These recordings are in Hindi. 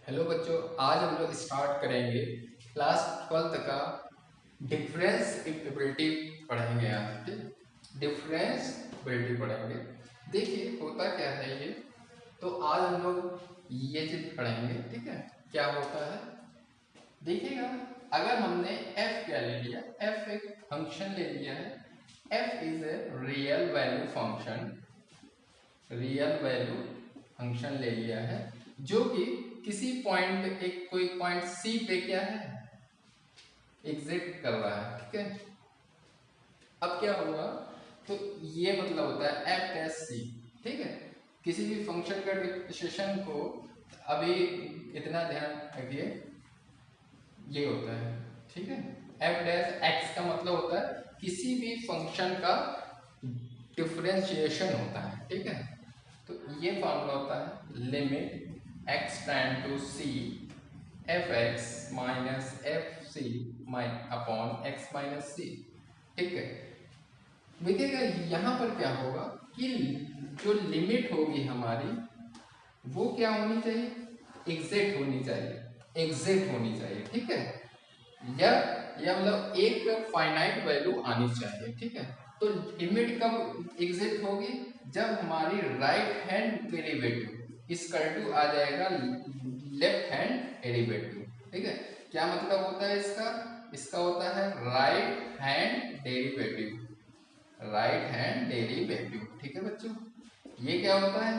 हेलो बच्चों, आज हम लोग स्टार्ट करेंगे क्लास 12th का डिफरेंसबिलिटी पढ़ेंगे। आज ठीक डिफरेंसबिलिटी पढ़ेंगे। देखिए होता क्या है ये, तो आज हम लोग ये चीज पढ़ेंगे। ठीक है, क्या होता है देखिएगा। अगर हमने f क्या ले लिया, f एक फंक्शन ले लिया है। f is a real value function ले लिया है, जो कि किसी पॉइंट एक कोई पॉइंट सी पे क्या है एग्जिट कर रहा है। ठीक है, अब क्या होगा, तो ये मतलब होता है एफ डैश सी। ठीक है, किसी भी फंक्शन का डिफरेंशिएशन को अभी इतना ध्यान रखिए, ये होता है। ठीक है, एफ डैश एक्स का मतलब होता है किसी भी फंक्शन का डिफरेंशिएशन होता है। ठीक है, तो ये फॉर्मूला होता है limit x tend to c f x minus f c upon x minus c. ठीक है, देखिएगा यहाँ पर क्या होगा कि जो लिमिट होगी हमारी वो क्या होनी चाहिए, एग्जैक्ट होनी चाहिए। ठीक है, या मतलब एक फाइनाइट वैल्यू आनी चाहिए। ठीक है, तो लिमिट कब एग्जिट होगी, जब हमारी right hand derivative equal to आ जाएगा लेफ्ट हैंड डेरिवेटिव। ठीक है, क्या मतलब होता है इसका, इसका होता है राइट हैंड डेरिवेटिव। ठीक है बच्चों, ये क्या होता है,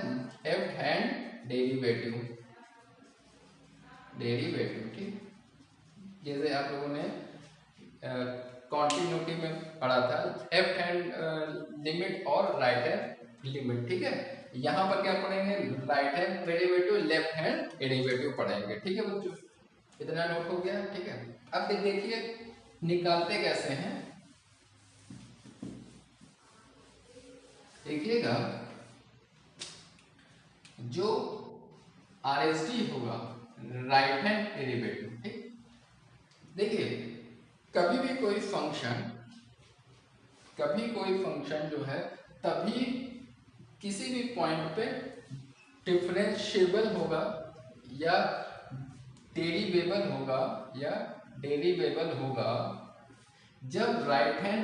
लेफ्ट हैंड डेरिवेटिव। ठीक, जैसे आप लोगों ने कॉन्टिन्यूटी में पढ़ा था, लेफ्ट हैंड लिमिट और राइट हैंड लिमिट। ठीक है, यहाँ पर क्या पढ़ेंगे, right hand derivative left hand derivative पढ़ेंगे। ठीक है बच्चों, इतना नोट हो गया। ठीक है, अब देखिए निकालते कैसे हैं, देखिएगा जो RHD होगा राइट हैंड डेरिवेटिव। ठीक, देखिए कभी भी कोई फंक्शन जो है तभी किसी भी पॉइंट पे डिफरेंशिएबल होगा या डेरिवेबल होगा जब राइट हैंड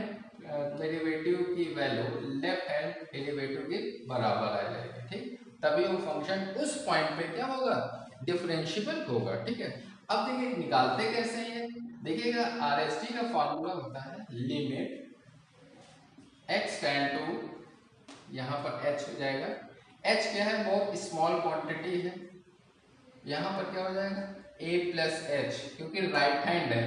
डेरिवेटिव की वैल्यू लेफ्ट हैंड डेरिवेटिव के बराबर आ जाएगी। ठीक, तभी वो फंक्शन उस पॉइंट पे क्या होगा, डिफरेंशिएबल होगा। ठीक है, अब देखिए निकालते कैसे हैं, देखिएगा RHD का फॉर्मूला होता है लिमिट x टेंड टू, यहाँ पर h हो जाएगा, h क्या है, बहुत स्मॉल क्वांटिटी है, यहाँ पर क्या हो जाएगा a प्लस एच, क्योंकि राइट हैंड है,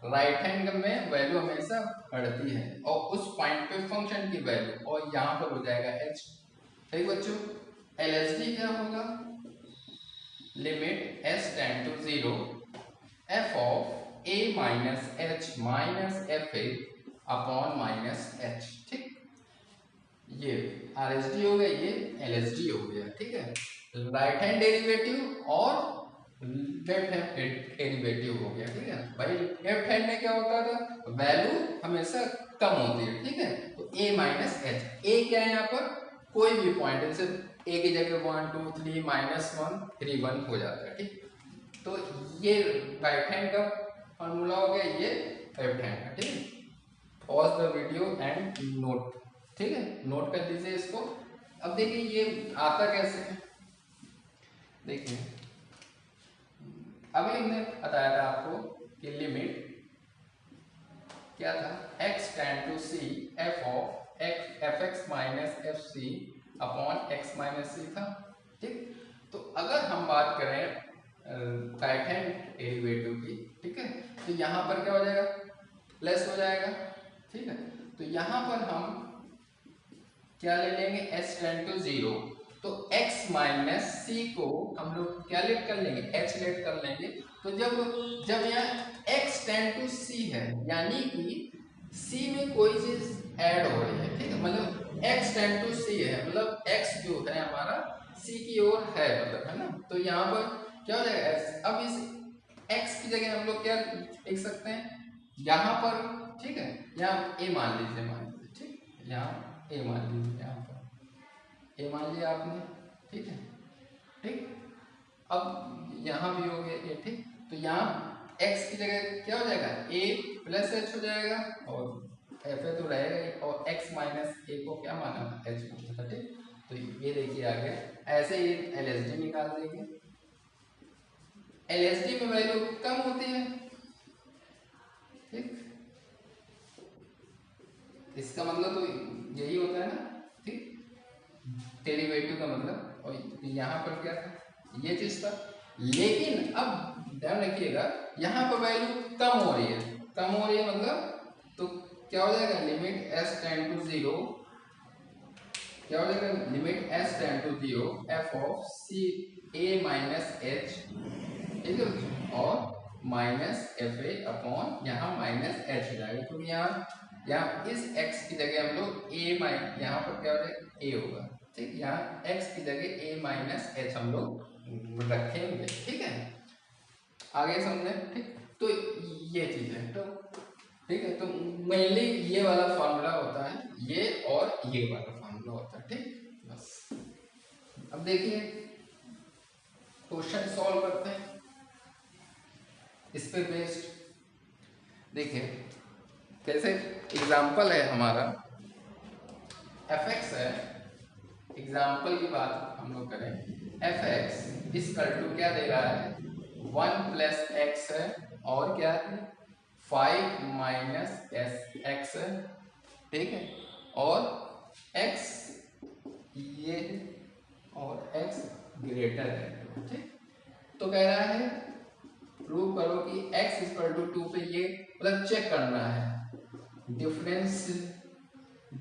राइट हैंड में वैल्यू हमेशा बढ़ती है और उस पॉइंट पे फंक्शन की वैल्यू, और यहाँ पर हो जाएगा h। ठीक बच्चों, LHD क्या होगा, limit s tends to 0 f of a minus h minus F A upon minus h। ठीक, ये RHD हो गया, ये LHD हो गया। ठीक है, राइट हैंड डेरिवेटिव और लेफ्ट हैंड डेरिवेटिव हो गया। ठीक है भाई, लेफ्ट हैंड में क्या होता था, वैल्यू हमेशा कम होती है। ठीक है, तो a माइनस एच, a क्या है यहाँ पर, कोई भी पॉइंट, जैसे a की जगह 1 2 3 -1 3 1 हो जाता है। ठीक, तो ये राइट हैंड का फॉर्मूला हो गया, ये लेफ्ट हैंड का। ठीक है, pause the video and note. ठीक है, नोट कर दीजिए इसको। अब देखिए ये आता कैसे है, देखिए अभी हमने बताया था आपको कि लिमिट क्या था, x tend to c f of f x minus f c upon x minus c था। ठीक, तो अगर हम बात करें राइट हैंड डेरिवेटिव की, ठीक है, तो यहाँ पर क्या हो जाएगा, प्लस हो जाएगा। ठीक है, तो यहाँ पर हम क्या ले लेंगे, s टेंड टू 0, तो x माइनस सी को हम लोग क्या लेट कर लेंगे, h लेट कर लेंगे। तो जब यहाँ x टेंड टू c है, यानी कि c में कोई चीज ऐड हो रही है। ठीक है, मतलब x टेंड टू c है, मतलब x जो है हमारा c की ओर है, मतलब है ना, तो यहाँ पर क्या हो जाएगा s। अब इस x की जगह हम लोग क्या लिख सकते हैं यहाँ पर, ठीक है, यहाँ a मान लीजिए, ठीक, यहाँ a मान लीजिए, यहाँ पर a मान लिया आपने। ठीक है, ठीक, अब यहाँ भी हो गया ये, ठीक। तो यहाँ x की जगह क्या हो जाएगा, a प्लस h हो जाएगा, और f तो रहेगा ही, और x माइनस a को क्या माना था, h माना था, ठीक। तो ये देखिए आ गया। ऐसे ही LSD निकाल देंगे। LSD में वैल्यू कम होती है, ठीक। इसका मतलब तो यही होता है ना, ठीक, डेरिवेटिव का मतलब। और यहाँ पर क्या था, ये चीज था। लेकिन अब ध्यान रखिएगा, यहाँ पर वैल्यू कम हो रही है, कम हो रही है मतलब तो क्या हो जाएगा, लिमिट s टेंड टू 0, क्या हो जाएगा, limit s tends to 0 f of c a minus h, ठीक है, और माइनस एफ ए अपॉन यहाँ माइनस एच हो जाएगा, क्योंकि यहाँ इस x की जगह हम लोग a माइनस, यहाँ पर क्या हो जाएगा, a होगा, ठीक। यहाँ x की जगह a माइनस एच हम लोग रखेंगे, ठीक है, आगे समझे, ठीक। तो ये चीज है, तो ठीक है, तो मेनली ये वाला फॉर्मूला होता है, ये और ये वाला फॉर्मूला होता है, ठीक। बस अब देखिए क्वेश्चन सॉल्व करते हैं इस पे बेस्ड। देखिए कैसे एग्जाम्पल है हमारा fx है, एग्जाम्पल की बात हम लोग करें, fx इसका टू क्या दे रहा है, 1 प्लस एक्स है, और क्या है 5 माइनस x है, ठीक है, और x ये और x ग्रेटर है, ठीक। तो कह रहा है प्रूव करो कि x इक्वल टू 2 पे ये मतलब चेक करना है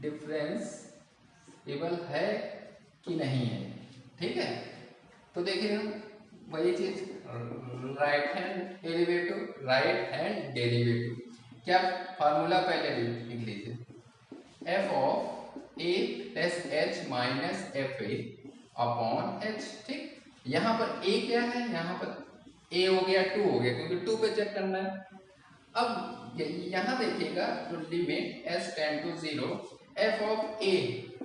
डिफरेंशिएबल है कि नहीं है, ठीक है। तो देखिए वही चीज, राइट हैंड डेरिवेटिव, क्या फार्मूला पहले लिख लीजिए, f of a plus H minus F A upon H, ठीक। यहाँ पर a क्या है, यहाँ पर a हो गया 2 हो गया, क्योंकि 2 पे चेक करना है। अब यहाँ देखिएगा तो limit s tends to 0 f of a,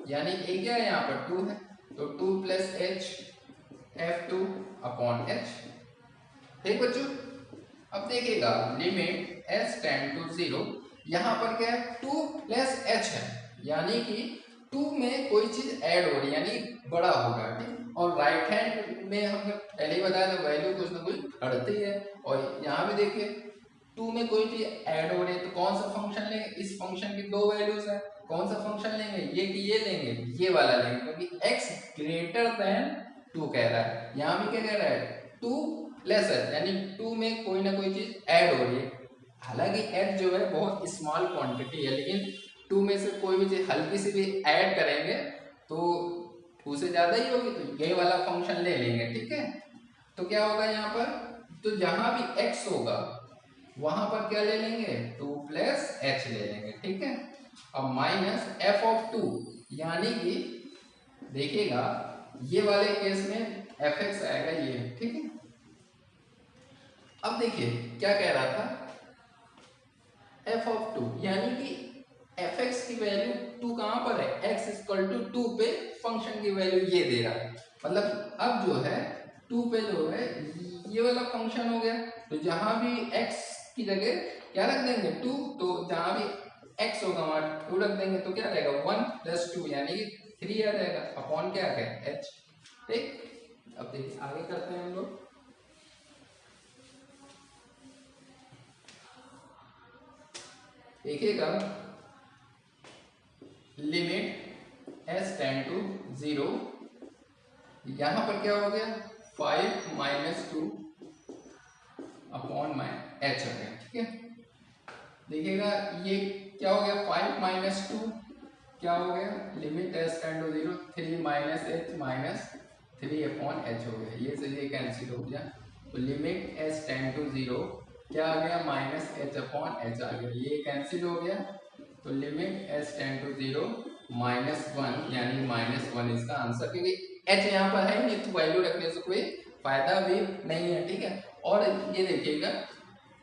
यानी a क्या है यहाँ पर 2 है, तो 2 plus h f2 upon h, ठीक बच्चों। अब देखिएगा लिमिट s टेंड टू 0, यहाँ पर क्या है 2 प्लस h है, यानी कि 2 में कोई चीज ऐड हो रही है, यानी बड़ा होगा, ठीक। और राइट हैंड में हमने पहले ही बताया था वैल्यू कुछ ना कुछ बढ़ती है, और यहाँ भी देखिए 2 में कोई चीज ऐड हो रही है, तो कौन सा फंक्शन लेंगे, इस फंक्शन की 2 वैल्यूज है, कौन सा फंक्शन लेंगे, ये कि ये लेंगे, ये वाला लेंगे, क्योंकि x ग्रेटर देन 2 कह रहा है। यहाँ भी क्या कह रहा है 2 प्लस h, यानी 2 में कोई ना कोई चीज ऐड हो रही है। हालांकि h जो है बहुत स्मॉल क्वांटिटी है, लेकिन 2 में से कोई भी चीज हल्की सी भी ऐड करेंगे तो उससे ज्यादा ही होगी, तो ये वाला फंक्शन ले लेंगे, ठीक है। तो क्या होगा यहाँ पर, तो जहां भी x होगा वहां पर क्या ले लेंगे 2 प्लस h ले लेंगे, ठीक है। अब माइनस f ऑफ 2, यानी कि देखिएगा ये वाले केस में fx आएगा ये, ठीक है। अब देखिए क्या कह रहा था, f ऑफ 2, यानी कि fx की वैल्यू 2 कहां पर है, x इक्वल टू 2 पे फंक्शन की वैल्यू ये दे रहा है, मतलब अब जो है 2 पे जो है ये वाला फंक्शन हो गया, तो जहां भी x की जगह क्या रख देंगे 2, तो जहां भी x होगा वहां 2 रख देंगे, तो क्या रहेगा 1 प्लस 2 यानी 3 आ जाएगा, अपॉन क्या आ गया h, ठीक। अब देखिए आगे करते हैं हम लोग, देखिएगा लिमिट s टेंड टू 0, यहां पर क्या हो गया 5 माइनस 2 अपॉन h हो गया, ठीक है। देखिएगा ये क्या हो गया 5 माइनस 2 क्या हो गया, limit s tends to 0 3 minus h minus 3 upon h हो गया, ये से ये कैंसिल हो गया, तो लिमिट s टेंड टू 0 क्या आ गया माइनस h अपॉन h आ गया, ये कैंसिल हो गया, तो limit s tends to 0 minus 1, यानी माइनस 1 इसका आंसर, क्योंकि h यहाँ पर है नहीं तो वैल्यू रखने से कोई फायदा भी नहीं है, ठीक है। और ये देखिएगा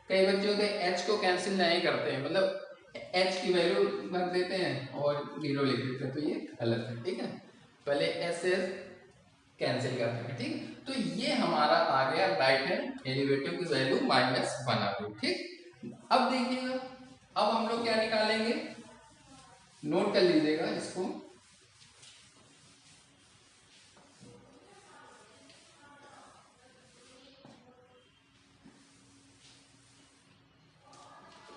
कई बच्चे होते हैं h को कैंसिल नहीं करते हैं, मतलब h की वैल्यू रख देते हैं और 0 लिख देते हैं, तो ये गलत है, ठीक है। पहले s कैंसिल कर देंगे। ठीक, तो ये हमारा आ गया राइट हैंड डेरिवेटिव की वैल्यू -1 आ गई। ठीक, अब देखिएगा, अब हम लोग क्या निकालेंगे, नोट कर लीजिएगा इसको।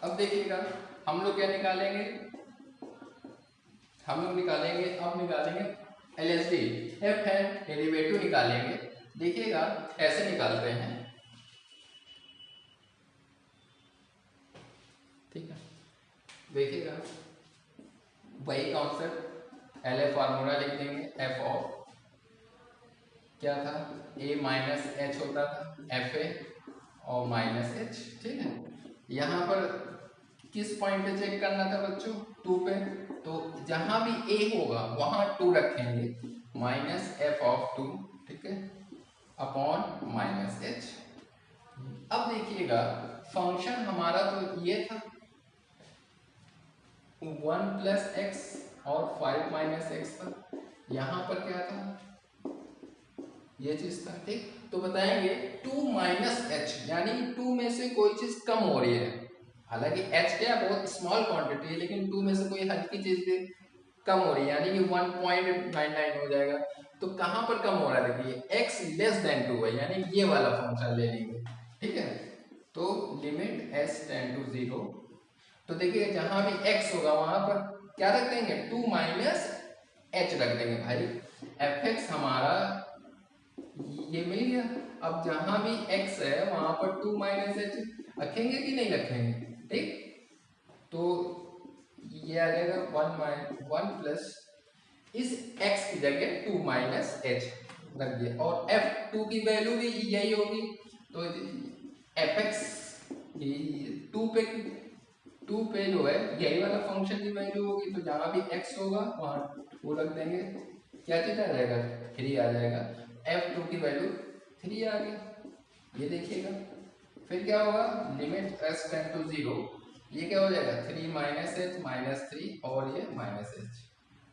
अब देखिएगा हम लोग क्या निकालेंगे, हम लोग निकालेंगे, अब निकालेंगे एलएसडी, एफ हैंड डेरिवेटिव निकालेंगे। देखिएगा ऐसे निकालते हैं, ठीक है, देखिएगा वही कॉन्सेप्ट, एल ए फार्मूला लिख देंगे, एफ ऑफ क्या था, ए माइनस एच होता था, एफ ए और माइनस एच। ठीक है, यहाँ पर किस पॉइंट पे चेक करना था बच्चों, 2 पे, तो जहां भी ए होगा वहां 2 रखेंगे, माइनस एफ ऑफ 2, ठीक है, अपॉन माइनस एच। अब देखिएगा फंक्शन हमारा तो ये था 1 प्लस एक्स और 5 माइनस एक्स था, यहाँ पर क्या था, ये चीज था। ठीक, तो बताएंगे 2 माइनस एच, यानी 2 में से कोई चीज कम हो रही है, हालांकि h क्या बहुत स्मॉल क्वांटिटी है, लेकिन 2 में से कोई हल्की चीज भी कम हो रही है, यानी कि 1.99 हो जाएगा। तो कहां पर कम हो रहा है, देखिए x लेस देन 2 है, यानी ये वाला फंक्शन ले लेंगे। ठीक है, तो लिमिट s टेंड टू 0, तो देखिए जहां भी x होगा वहां पर क्या रख देंगे, 2 माइनस h रख देंगे। भाई fx हमारा ये मिल गया, अब जहां भी x है वहां पर 2 माइनस h रखेंगे कि नहीं रखेंगे। ठीक, तो ये आ जाएगा 1 प्लस इस x की जगह 2 माइनस h रख दिया, और f2 की वैल्यू भी यही होगी, तो fx 2 पे जो है यही वाला फंक्शन की वैल्यू होगी, तो जहां भी x होगा वहां 2 रख देंगे, क्या चीज आ जाएगा, 3 आ जाएगा, f2 की वैल्यू 3 आ गई। ये देखिएगा फिर क्या होगा, लिमिट s टेंड टू 0, ये क्या हो जाएगा 3 माइनस एच माइनस 3 और ये माइनस एच,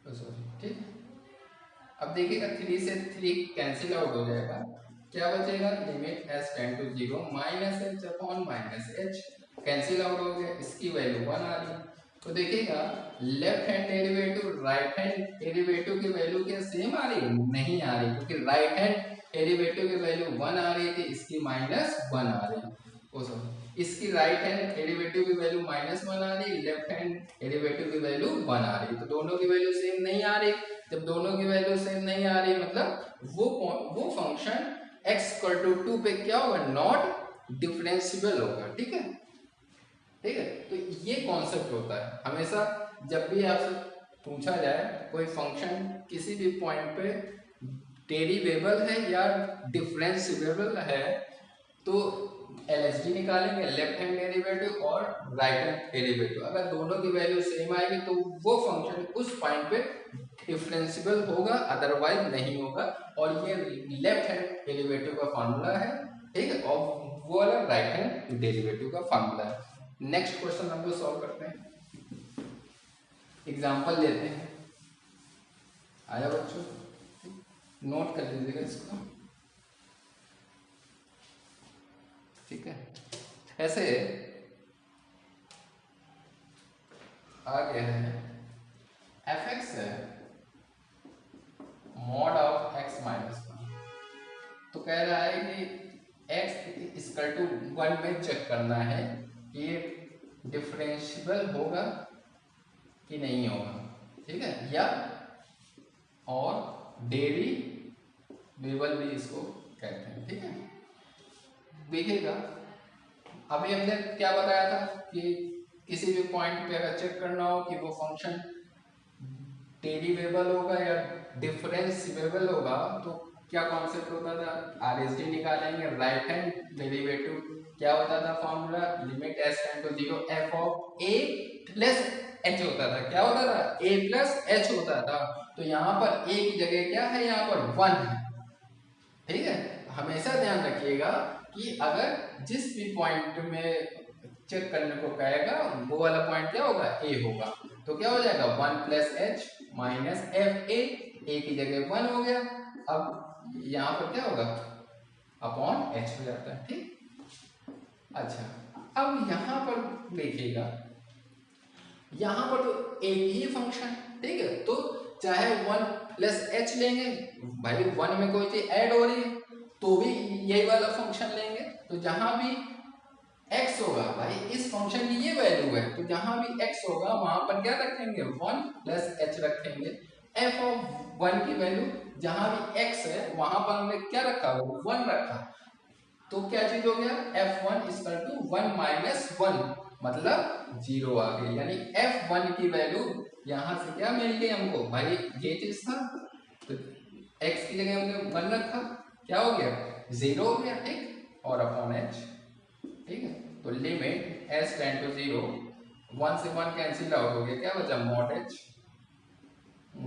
तो सॉरी। ठीक, अब देखिएगा 3 से 3 कैंसिल आउट हो जाएगा, क्या बचेगा, limit s tends to 0 minus H upon minus H, cancel out हो गया, इसकी वैल्यू 1 आ रही है। तो देखिएगा left hand derivative right hand derivative की वैल्यू क्या सेम आ रही है, नहीं आ रही, क्योंकि राइट हैंड डेरिवेटिव की वैल्यू 1 आ रही थी, इसकी -1 आ रही है, इसकी राइट हैंड डेरिवेटिव की वैल्यू -1 आ रही, लेफ्ट हैंड डेरिवेटिव की वैल्यू 1 आ रही, तो दोनों की वैल्यू सेम नहीं आ रही। जब दोनों की वैल्यू सेम नहीं आ रही मतलब वो फंक्शन x = 2 पे क्या होगा, नॉट डिफरेंशिएबल होगा। ठीक है, ठीक है, तो ये कॉन्सेप्ट होता है हमेशा, जब भी आपसे पूछा जाए कोई फंक्शन किसी भी पॉइंट पे डेरिवेबल है या डिफरेंशिएबल है, तो एलएसडी निकालेंगे, लेफ्ट हैंड डेरिवेटिव और राइट हैंड डेरिवेटिव, अगर दोनों की वैल्यू सेम आएगी तो वो फंक्शन उस पॉइंट पे डिफरेंशिएबल होगा, अदरवाइज नहीं होगा, और ये लेफ्ट हैंड डेरिवेटिव का फार्मूला है। ठीक है, और वो वाला राइट हैंड डेरिवेटिव का फार्मूला है। नेक्स्ट क्वेश्चन हम लोग सॉल्व करते हैं, एग्जांपल लेते हैं, आया बच्चों, नोट कर लीजिएगा इसको। ठीक है, ऐसे आ गया है fx है मॉड ऑफ x माइनस 1, तो कह रहा है कि x = 1 में चेक करना है कि ये डिफरेंशिएबल होगा कि नहीं होगा। ठीक है, या और डेरिवेबल भी इसको कहते हैं। ठीक है, देखिएगा अभी हमने क्या बताया था कि किसी भी पॉइंट पे अगर चेक करना हो कि वो फंक्शन डेरिवेबल होगा या डिफरेंशिएबल होगा, तो क्या कॉन्सेप्ट होता था, आरएसडी निकालेंगे, राइट हैंड डेरिवेटिव क्या होता था formula, limit s tends to 0 f of a plus h होता था, क्या होता था, a प्लस h होता था, तो यहाँ पर a की जगह क्या है, यहाँ पर 1 है। ठीक है, हमेशा ध्यान रखिएगा कि अगर जिस भी पॉइंट में चेक करने को कहेगा वो वाला पॉइंट क्या होगा, a होगा, तो क्या हो जाएगा 1 plus h minus f a की जगह 1 हो गया। अब यहाँ पर क्या होगा अपॉन एच हो जाता है। ठीक, अच्छा अब यहाँ पर देखिएगा, यहाँ पर तो एक ही फंक्शन, ठीक है, तो चाहे 1 प्लस एच लेंगे, भाई 1 में कोई चीज ऐड हो रही है तो भी यही वाला फंक्शन लेंगे। तो जहां भी x होगा, भाई इस फंक्शन की ये वैल्यू है, तो जहां भी x होगा वहां पर क्या रखेंगे 1 प्लस एच रखेंगे। f ऑफ 1 की वैल्यू जहां भी x है वहां पर हमने क्या रखा, 1 रखा, तो क्या चीज हो गया f1 इक्वल टू 1 माइनस 1 मतलब 0 आ गई। यानी f1 की वैल्यू यहां से क्या मिल गई हमको, भाई ये चीज था तो x की जगह हमने 1 रखा, क्या हो गया 0 हो गया। ठीक, और अपॉन h, ठीक है, तो लिमिट s टेंड टू 0, 1 से 1 कैंसिल आउट हो गया, क्या बचा मॉड h,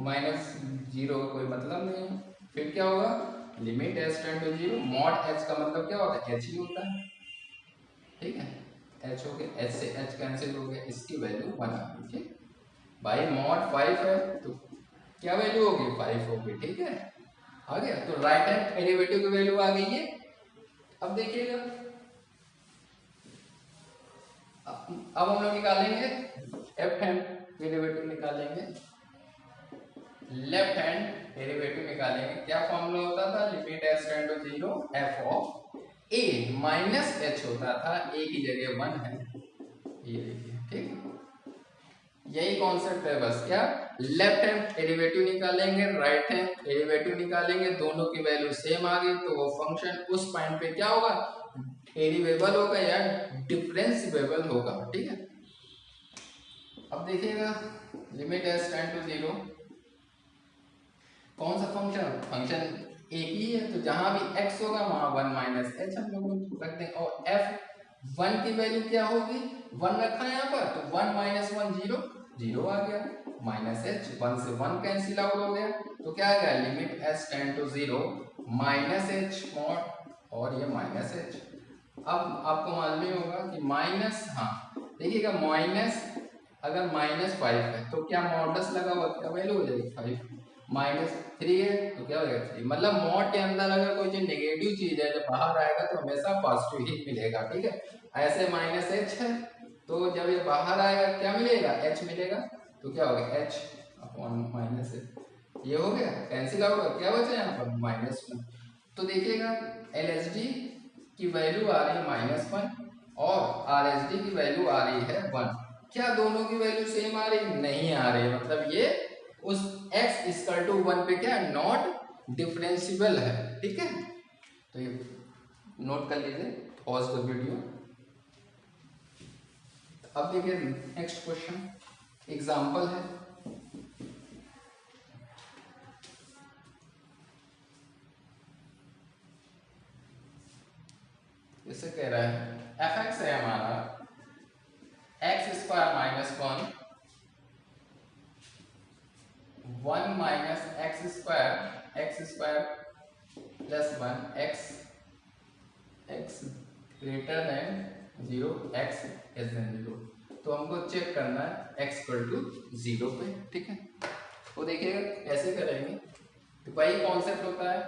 माइनस 0 का कोई मतलब नहीं है। फिर क्या होगा limit s tends to 0, mod h का मतलब क्या होता है h ही होता है। ठीक है, h हो गया, h से h कैंसिल हो गया, इसकी वैल्यू 1 आ गई। ठीक, भाई मॉड 5 है तो क्या वैल्यू होगी 5 होगी। ठीक है, आ गया, तो राइट हैंड डेरिवेटिव की वैल्यू आ गई है। अब देखिएगा, अब हम लोग निकालेंगे लेफ्ट हैंड डेरिवेटिव निकालेंगे, लेफ्ट हैंड डेरिवेटिव निकालेंगे। क्या फॉर्मूला होता था, limit s tends to 0 f of a minus h होता था, a की जगह 1 है, ये देखिए। ठीक, यही कॉन्सेप्ट है बस, क्या लेफ्ट हैंड डेरिवेटिव निकालेंगे, राइट हैंड डेरिवेटिव निकालेंगे, दोनों की वैल्यू सेम आ गई तो वो फंक्शन उस पॉइंट पे क्या होगा डेरिवेबल होगा या डिफरेंशिएबल होगा। ठीक है, अब देखिएगा लिमिट s टेंड टू 0, कौन सा फंक्शन, फंक्शन एक ही है, तो जहां भी x होगा वहां 1 माइनस एच हम लोग रख दें, और f1 की वैल्यू क्या होगी 1 रखा है यहाँ पर, तो 1 माइनस 1 0 0 आ गया, माइनस एच 1 से 1 कैंसिल आउट हो गया, तो क्या आ गया limit s tends to 0 minus H mod, और ये माइनस एच। अब आपको मालूम ही होगा कि माइनस, हाँ देखिएगा माइनस अगर माइनस 5 है तो क्या मॉडस लगा हुआ क्या वैल्यू हो जाएगी 5, माइनस 3 है तो क्या हो जाएगा 3, मतलब मॉड के अंदर अगर कोई चीज नेगेटिव चीज है जब बाहर आएगा तो हमेशा पॉजिटिव ही मिलेगा। ठीक है, ऐसे माइनस एच है तो जब ये बाहर आएगा क्या मिलेगा एच मिलेगा, तो क्या होगा एच अपॉन माइनस एच, ये हो गया कैंसिल आउट होगा, क्या बचा यहाँ पर माइनस 1। तो देखिएगा LHD की वैल्यू आ रही है -1 और RHD की वैल्यू आ रही है 1, क्या दोनों की वैल्यू सेम आ रही है, नहीं आ रही है, मतलब ये उस x इक्वल टू 1 पे क्या नॉट डिफरेंशिएबल है। ठीक है, तो ये नोट कर लीजिए, पॉज द वीडियो। अब देखिए नेक्स्ट क्वेश्चन, एग्जांपल है, इसे कह रहा है fx है हमारा x square minus 1 minus x square plus 1 x greater than 0 x less than 0, तो हमको चेक करना है x इक्वल टू 0 पे। ठीक है, वो देखिएगा कैसे करेंगे, तो वही कॉन्सेप्ट होता है,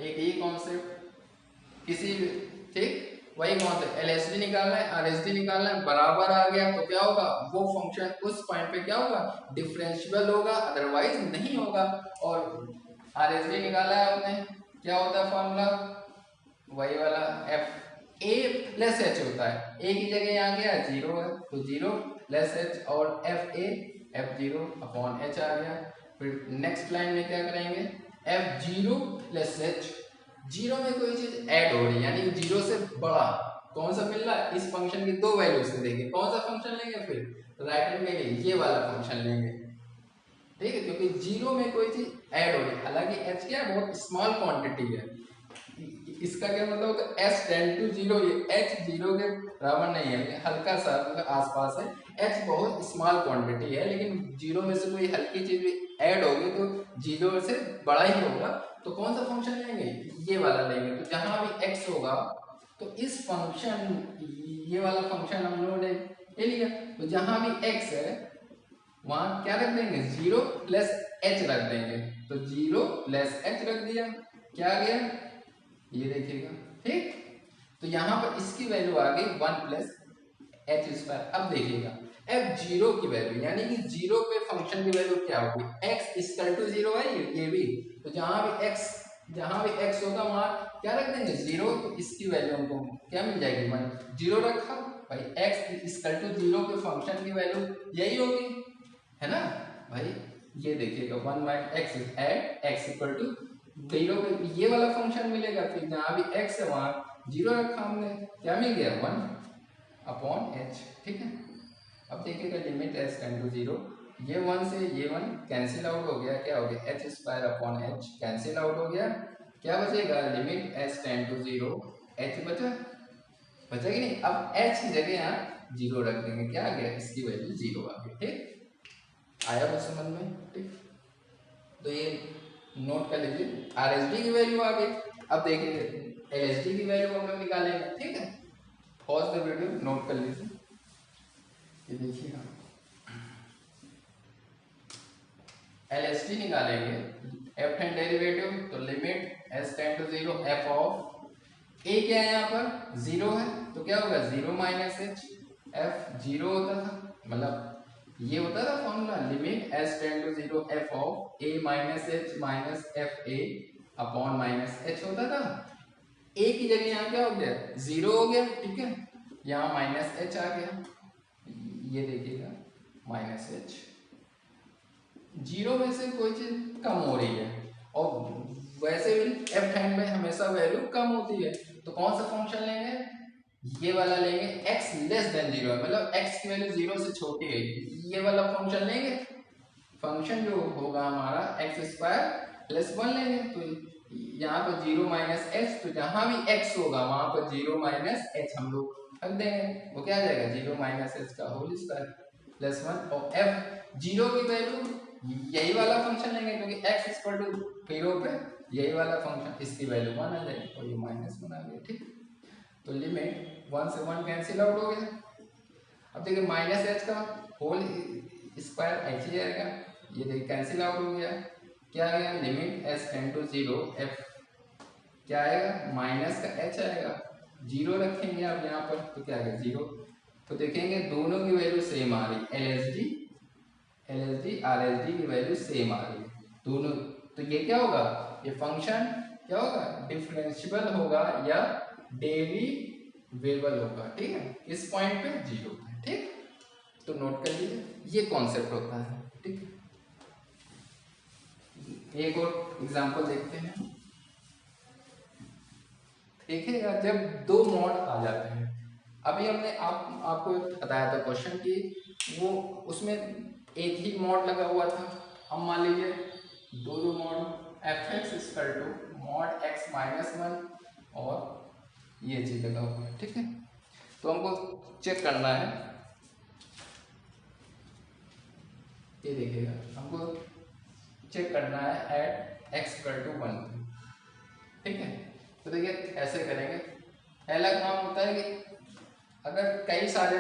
एक ही कॉन्सेप्ट किसी, ठीक वही कॉन्सेप्ट, LHD निकालना है RHD निकालना है, बराबर आ गया तो क्या होगा वो फंक्शन उस पॉइंट पे क्या होगा डिफरेंशिएबल होगा, अदरवाइज नहीं होगा। और RHD निकाला है आपने, क्या होता है फॉर्मूला वही वाला FA प्लस H होता है, A की जगह यहाँ गया 0 है तो 0 प्लस H और FA F0 अपॉन H आ गया। फिर नेक्स्ट लाइन में क्या करेंगे F0 प्लस H, 0 में कोई चीज ऐड हो रही है यानी 0 से बड़ा कौन सा मिल रहा है, इस फंक्शन की दो वैल्यू से देंगे, कौन सा फंक्शन लेंगे फिर राइट हैंड में ये वाला फंक्शन लेंगे। ठीक है, क्योंकि 0 में कोई चीज ऐड हो रही है, हालांकि h क्या है बहुत स्मॉल क्वांटिटी है, इसका क्या मतलब होगा s टेंड टू 0, ये h 0 के बराबर नहीं है, हल्का सा मतलब आसपास है, h बहुत स्मॉल क्वांटिटी है, लेकिन 0 में से कोई हल्की चीज भी ऐड होगी तो 0 से बड़ा ही होगा, तो कौन सा फंक्शन लेंगे ये वाला लेंगे। तो जहां भी x होगा तो इस फंक्शन ये वाला फंक्शन हम लोगों ने ले लिया, तो जहां भी x है वहां क्या रख देंगे 0 प्लस h रख देंगे, तो 0 प्लस h रख दिया, क्या आ गया, ये देखिएगा। ठीक, तो यहाँ पर इसकी वैल्यू आ गई 1 प्लस एच स्क्वायर। अब देखिएगा एफ जीरो की वैल्यू यानी कि जीरो पे फंक्शन की वैल्यू क्या होगी, एक्स इक्वल टू जीरो है ये भी। तो जहां भी एक्स होगा वहां क्या रख देंगे, जीरो। तो इसकी वैल्यू हमको क्या मिल जाएगी, वन। जीरो रखा भाई, एक्स इक्वल टू जीरो के फंक्शन की वैल्यू यही होगी, है ना भाई। ये देखिएगा 1 by X at X equal to zero पे ये वाला फंक्शन मिलेगा। फिर जहां भी एक्स है वहां जीरो रखा हमने, क्या मिल गया, 1 अपॉन एच। ठीक है, अब देखिएगा limit S tend to zero, ये 1 से ये 1 कैंसिल आउट हो गया, क्या हो गया, H square upon H cancel out हो गया। क्या बचेगा, limit S tend to zero, H बचा कि नहीं। अब एच की जगह यहाँ जीरो रख देंगे, क्या आ गया, इसकी वैल्यू जीरो आ गई। ठीक, आया बस समझ में। ठीक, तो ये नोट कर लीजिए, आर एस डी की वैल्यू आ गई। अब देखिए एल एस डी की वैल्यू हम लोग निकालेंगे। ठीक है, पॉज द वीडियो, नोट कर लीजिए। ये देखिएगा एल एस डी निकालेंगे, एफ एंड डेरिवेटिव, तो limit S tend to zero f of a क्या है, यहाँ पर जीरो है, तो क्या होगा, zero minus h. F zero होता था, मतलब ये होता था formula, limit S tend to zero f of a minus h minus F A upon minus h होता था। ए की जगह यहाँ क्या हो गया, जीरो हो गया। ठीक है, यहाँ माइनस एच आ गया, ये देखिएगा माइनस एच। जीरो में से कोई चीज कम हो रही है, और वैसे भी एफ हैंड में हमेशा वैल्यू कम होती है, तो कौन सा फंक्शन लेंगे, ये वाला लेंगे। x लेस देन जीरो है, मतलब x की वैल्यू जीरो से छोटी है, ये वाला फंक्शन लेंगे। फंक्शन जो होगा हमारा एक्स स्क्वायर प्लस 1 लेंगे, तो यहाँ पर जीरो माइनस एच, तो जहां भी x होगा वहां पर जीरो माइनस एच हम लोग रख देंगे, वो क्या आ जाएगा, जीरो माइनस एच का होल स्क्वायर प्लस 1। और f जीरो की वैल्यू यही वाला फंक्शन लेंगे, क्योंकि x इक्वल टू जीरो पे यही वाला फंक्शन, इसकी वैल्यू 1 आ जाएगी, और ये माइनस 1 आ गया। ठीक, तो लिमिट 1 से 1 कैंसिल आउट हो गया। अब देखिए माइनस एच का होल स्क्वायर एच ही आएगा, ये देखिए कैंसिल आउट हो गया। क्या आ गया, limit S tend to zero F क्या आएगा, माइनस का एच आएगा, जीरो रखेंगे आप यहाँ पर, तो क्या आएगा, जीरो। तो देखेंगे दोनों की वैल्यू सेम आ रही, L S D R S D की वैल्यू सेम आ रही दोनों। तो ये क्या होगा, ये फंक्शन क्या होगा, डिफरेंशियबल होगा या डेरिवेबल होगा। ठीक है, इस पॉइंट पे जीरो है। ठीक, तो नोट कर लीजिए, ये कॉन्सेप्ट होता है। ठीक, एक और एग्जांपल देखते हैं। देखिएगा जब दो मॉड आ जाते हैं, अभी हमने आपको बताया था क्वेश्चन की, वो उसमें एक ही मॉड लगा हुआ था। अब मान लीजिए दो mod F X equal to mod X minus 1 और ये चीज लगा हुआ है। ठीक है, तो हमको चेक करना है, ये देखिएगा हमको चेक करना है एट एक्स इक्वल टू 1। ठीक है, तो देखिए ऐसे करेंगे। पहला काम होता है कि अगर कई सारे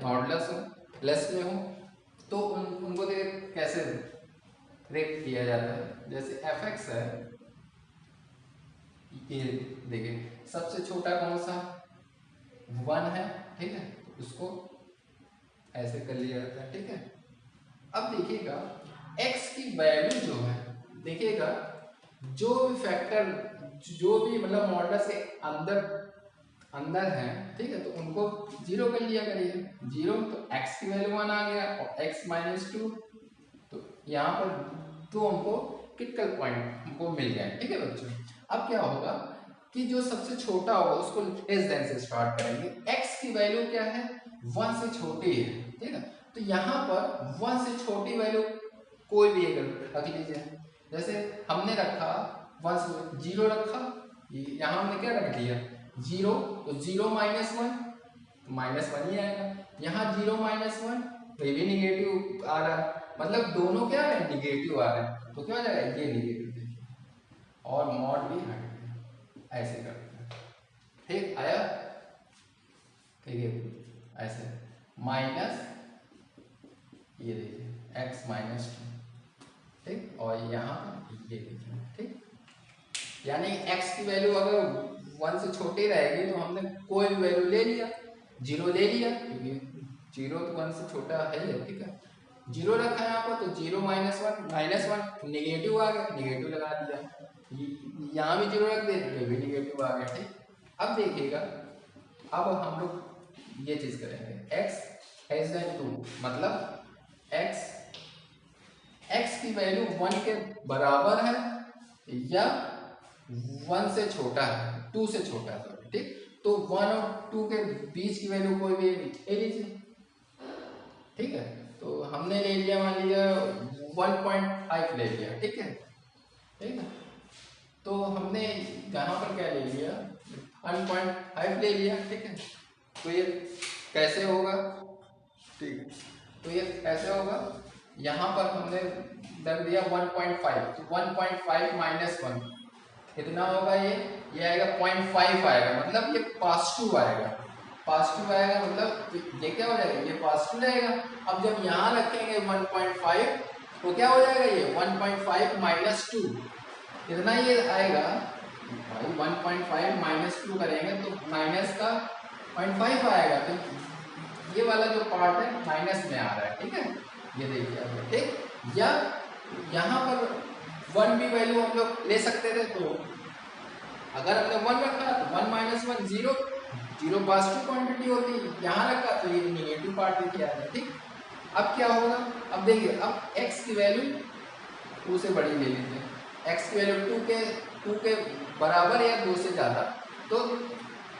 मॉडुलस हो प्लस में हो, तो उनको देखिए कैसे ब्रेक किया जाता है। जैसे एफ एक्स है, ये देखिए सबसे छोटा कौन सा, 1 है। ठीक है, तो उसको ऐसे कर लिया जाता है। ठीक है, अब देखिएगा x की वैल्यू जो है, देखिएगा जो भी फैक्टर, जो भी मतलब मॉडुलस के अंदर है, ठीक है, तो उनको जीरो कर लिया करिए। जीरो, तो x की वैल्यू 1 आ गया, और x माइनस 2, तो यहाँ पर तो हमको क्रिटिकल पॉइंट हमको मिल गया। ठीक है बच्चों, अब क्या होगा कि जो सबसे छोटा होगा उसको लेस देन से स्टार्ट करेंगे। x की वैल्यू क्या है, 1 से छोटी है। ठीक है, तो यहाँ पर 1 से छोटी वैल्यू कोई भी एक रख लीजिए। जैसे हमने रखा 1 से जीरो रखा, यहाँ हमने क्या रख दिया, जीरो, तो जीरो माइनस 1, माइनस 1 ही आएगा। यहाँ जीरो माइनस 1, तो ये भी निगेटिव आ रहा है, मतलब दोनों क्या है, निगेटिव आ रहे हैं, तो क्या हो जाएगा, ये निगेटिव देखिए, और मॉड भी हट गया। ऐसे करते हैं, ठीक आया। ठीक है, ऐसे माइनस, ये देखिए x माइनस 2, ठीक, और यहाँ ये देखिए। ठीक, यानी x की वैल्यू अगर 1 से छोटी रहेगी तो हमने कोई भी वैल्यू ले लिया, 0 ले लिया, क्योंकि 0 तो 1 से छोटा है ही, ठीक है। 0 रखा है यहाँ पर तो 0 -1 नेगेटिव आ गया, नेगेटिव लगा दिया। यहाँ भी 0 रख दे तो भी नेगेटिव आ गया, ठीक। अब देखिएगा, अब हम लोग ये चीज करेंगे, x < 2 मतलब x की वैल्यू 1 के बराबर है या 1 से छोटा है, 2 से छोटा है, सॉरी, ठीक। तो 1 और 2 के बीच की वैल्यू कोई भी ले लीजिए, ठीक है। तो हमने ले लिया, मान लिया 1.5 ले लिया, ठीक है, ठीक है। तो हमने यहाँ पर क्या ले लिया, 1.5 ले लिया, ठीक है। तो ये कैसे होगा, ठीक है, तो ये कैसे होगा, यहाँ पर हमने रख दिया 1.5, तो 1.5 - 1 कितना होगा, ये आएगा 0.5 आएगा, मतलब ये पॉजिटिव आएगा, पॉजिटिव आएगा, मतलब ये क्या हो जाएगा, ये पॉजिटिव रहेगा। अब जब यहाँ रखेंगे 1.5 तो क्या हो जाएगा, ये 1.5 - 2 कितना ये आएगा भाई, 1.5 - 2 करेंगे तो माइनस का 0.5 आएगा, तो ये वाला जो पार्ट है माइनस में आ रहा है, ठीक है, ये देखिए आप, ठीक। या यहाँ पर 1 भी वैल्यू हम लोग ले सकते थे, तो अगर हमने 1 रखा तो 1 - 1 0, 0 पॉजिटिव क्वांटिटी होती है, यहाँ रखा तो ये नेगेटिव पार्ट दिख रहा है, ठीक। अब क्या होगा, अब देखिए, अब x की वैल्यू 2 से बड़ी ले लीजिए, x की वैल्यू 2 के बराबर या 2 से ज़्यादा, तो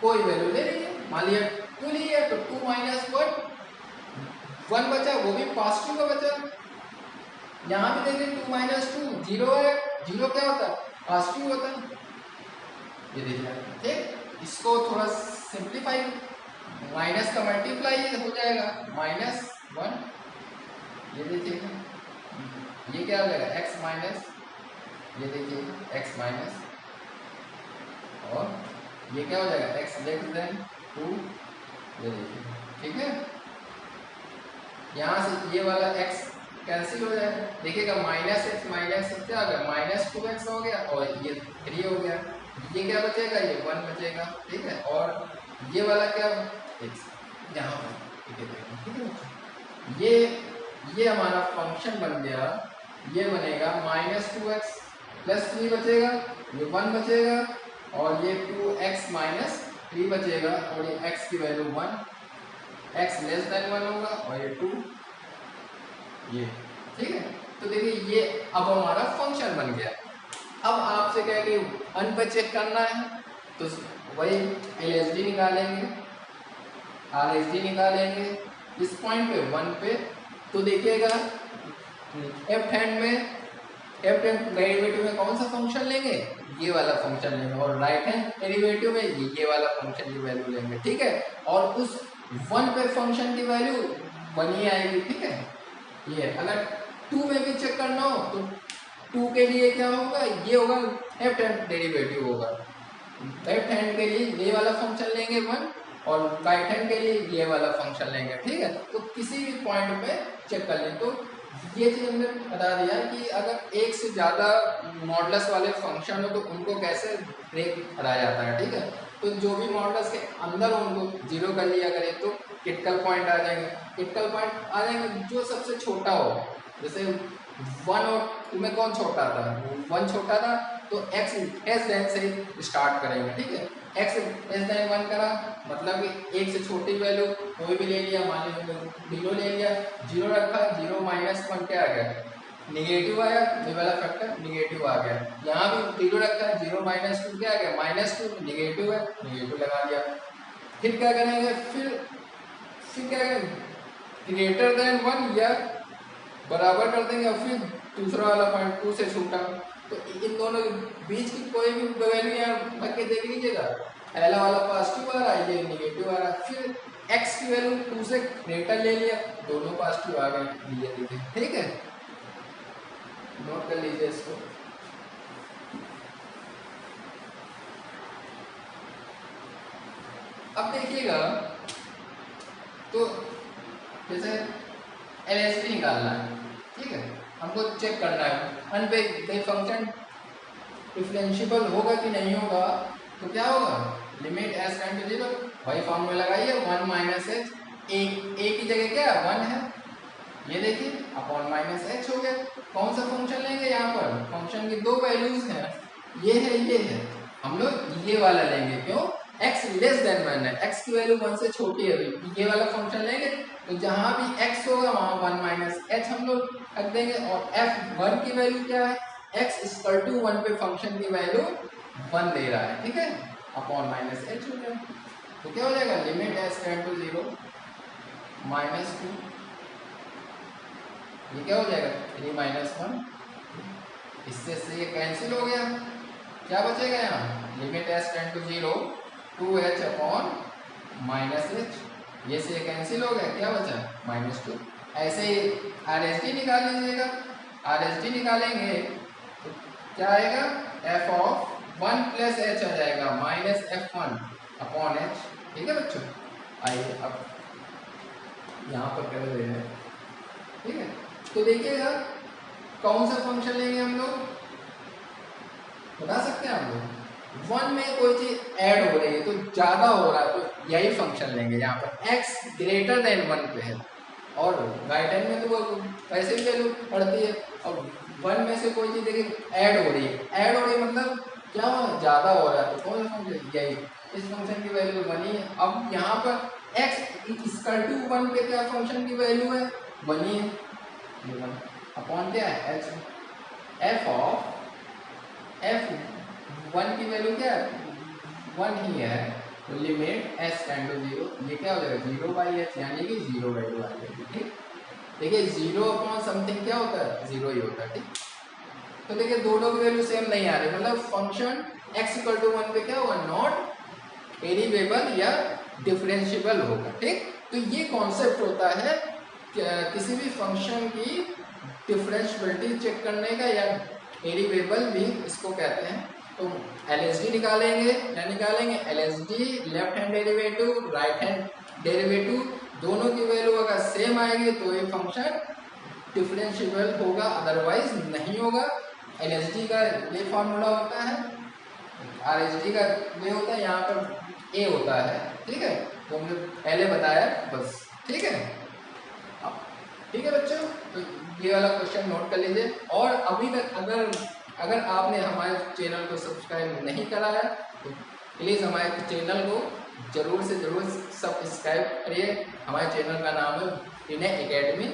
कोई वैल्यू ले लीजिए, मान लिया 2 लिया तो 2 - 1 बचा, वो भी पॉजिटिव का बचा। यहाँ भी देखिए 2 - 2 0 है, 0 क्या होता है, पॉजिटिव होता है, ये देखिए, ठीक। इसको थोड़ा सिंप्लीफाई, माइनस का मल्टीप्लाई हो जाएगा, -1, ये देखिए, ये क्या हो जाएगा, x माइनस, ये देखिए x माइनस, और ये क्या हो जाएगा, x < 2, ये देखिए, ठीक है। यहाँ से ये वाला x कैंसिल हो जाएगा, देखिएगा -x -x क्या आ गया, -2x हो गया, और ये 3 हो गया, ये क्या बचेगा, ये 1 बचेगा, ठीक है। और ये वाला क्या, यहाँ पर, ठीक है, ये हमारा फंक्शन बन गया, ये बनेगा -2x + 3 बचेगा, ये 1 बचेगा, और ये 2x - 3 बचेगा, और ये x की वैल्यू 1, x < 1 होगा, और ये 2, ये, ठीक है। तो देखिए ये अब हमारा फंक्शन बन गया। अब आपसे क्या है कि 1 पे चेक करना है, तो वही LHD निकालेंगे, RHD निकालेंगे, इस पॉइंट पे 1 पे, तो देखिएगा लेफ्ट हैंड डेरिवेटिव में कौन सा फंक्शन लेंगे, ये वाला फंक्शन लेंगे, और राइट हैंड डेरिवेटिव में ये वाला फंक्शन की वैल्यू लेंगे, ठीक है। और उस 1 पे फंक्शन की वैल्यू 1 ही आएगी, ठीक है। ये अगर 2 में भी चेक करना हो तो 2 के लिए क्या होगा, ये होगा लेफ्ट हैंड डेरिवेटिव होगा, लेफ्ट हैंड के लिए ये वाला फंक्शन लेंगे 1, और राइट हैंड के लिए ये वाला फंक्शन लेंगे, ठीक है। तो किसी भी पॉइंट पे चेक कर लें, तो ये चीज हमने बता दिया कि अगर एक से ज़्यादा मॉडुलस वाले फंक्शन हो तो उनको कैसे ब्रेक कराया जाता है, ठीक है। तो जो भी मॉडुलस के अंदर हो उनको 0 कर लिया करें, तो क्रिटिकल पॉइंट आ जाएंगे, क्रिटिकल पॉइंट आ जाएंगे जो सबसे छोटा हो, जैसे 1 और 2 में कौन छोटा था, 1 छोटा था, तो x < से स्टार्ट करेंगे, ठीक है। x < 1 करा, मतलब कि 1 से छोटी वैल्यू कोई भी ले लिया, मान लीजिए 0 ले लिया, 0 रखा, 0 - 1 क्या आ गया, नेगेटिव आया, ये वाला फैक्टर नेगेटिव आ गया। यहाँ भी 0 रखा है, 0 - 2 क्या आ गया, -2, नेगेटिव है, नेगेटिव लगा दिया। फिर क्या करेंगे, फिर क्या करेंगे, ग्रेटर देन 1 या बराबर कर देंगे, और फिर दूसरा वाला पॉइंट 2 से छोटा, तो इन दोनों के बीच की कोई भी वैल्यू यहाँ रख के देख लीजिएगा, पहला वाला पॉजिटिव आ रहा है, ये नेगेटिव आ रहा है, फिर x की वैल्यू 2 से ग्रेटर ले लिया, दोनों पॉजिटिव आ गए, ये देखिए, ठीक है, नोट कर लीजिए इसको। अब देखिएगा, तो जैसे LHD निकालना है, ठीक है, हमको चेक करना है 1 पे कई फंक्शन डिफरेंशिएबल होगा कि नहीं होगा, तो क्या होगा, limit S tend to zero, वही फॉर्मूला लगाइए, 1 माइनस एच, ए की जगह क्या 1 है, ये देखिए अपॉन माइनस एच हो गया। कौन सा फंक्शन लेंगे, यहाँ पर फंक्शन की दो वैल्यूज हैं, ये है, हम लोग ये वाला लेंगे, क्यों, x लेस देन 1 है, x की वैल्यू 1 से छोटी है, ये वाला फंक्शन लेंगे, तो जहां भी x होगा वहां 1 माइनस एच हम लोग रख देंगे, और f1 की वैल्यू क्या है, x इक्वल टू 1 पे फंक्शन की वैल्यू 1 दे रहा है, ठीक है, अपॉन माइनस एच हो गया। तो क्या हो जाएगा, limit S tend to 0 minus 2, ये क्या हो जाएगा 3 माइनस 1, इससे ये कैंसिल हो गया, क्या बचेगा यहाँ, limit S tend to 0 2h upon minus H, ये से कैंसिल हो गया, क्या बचा -2। ऐसे ही RHD निकाल लीजिएगा, RHD निकालेंगे तो क्या आएगा, f ऑफ 1 प्लस h आ जाएगा -f1 अपॉन h, ठीक है बच्चों। आइए अब यहाँ पर कर दे रहे हैं, ठीक है, तो देखिएगा कौन सा फंक्शन लेंगे हम लोग, बता सकते हैं हम लोग, 1 में कोई चीज ऐड हो रही है तो ज्यादा हो रहा है तो यही फंक्शन लेंगे, यहाँ पर x ग्रेटर देन 1 पे है, और राइट हैंड में तो वो वैसे भी वैल्यू पड़ती है, और 1 में से कोई चीज देखिए ऐड हो रही है, मतलब क्या हो ज्यादा हो रहा है, तो कौन सा फंक्शन, यही, इस फंक्शन की वैल्यू 1 ही है। अब यहाँ पर x इक्वल टू 1 पे क्या फंक्शन की वैल्यू है, 1 ही है, अपॉन क्या है h, f ऑफ f1 की वैल्यू क्या है 1 ही है, तो लिमिट s टेंड टू 0, ये क्या हो जाएगा 0/h, यानी कि 0 वैल्यू आ जाएगी, ठीक। देखिए 0 अपॉन समथिंग क्या होता है, 0 ही होता है, ठीक। तो देखिए दोनों की वैल्यू सेम नहीं आ रही, मतलब फंक्शन x इक्वल टू 1 पे क्या होगा, नॉट वेरिएबल या डिफरेंशिएबल होगा, ठीक। तो ये कॉन्सेप्ट होता है किसी भी फंक्शन की डिफरेंशिएबिलिटी चेक करने का, या वेरिएबल भी इसको कहते हैं। तो LHD निकालेंगे, क्या निकालेंगे, LHD left hand derivative right hand derivative, दोनों की वैल्यू अगर सेम आएगी तो ये फंक्शन डिफरेंशिएबल होगा, अदरवाइज नहीं होगा। LHD का ये फॉर्मूला होता है, RHD का ये होता है, यहाँ पर A होता है, ठीक है, तो हमने पहले बताया बस, ठीक है। ठीक है बच्चों, तो ये वाला क्वेश्चन नोट कर लीजिए, और अभी तक अगर आपने हमारे चैनल को सब्सक्राइब नहीं करा है तो प्लीज़ हमारे चैनल को जरूर से जरूर सब्सक्राइब करिए। हमारे चैनल का नाम है विनय एकेडमी।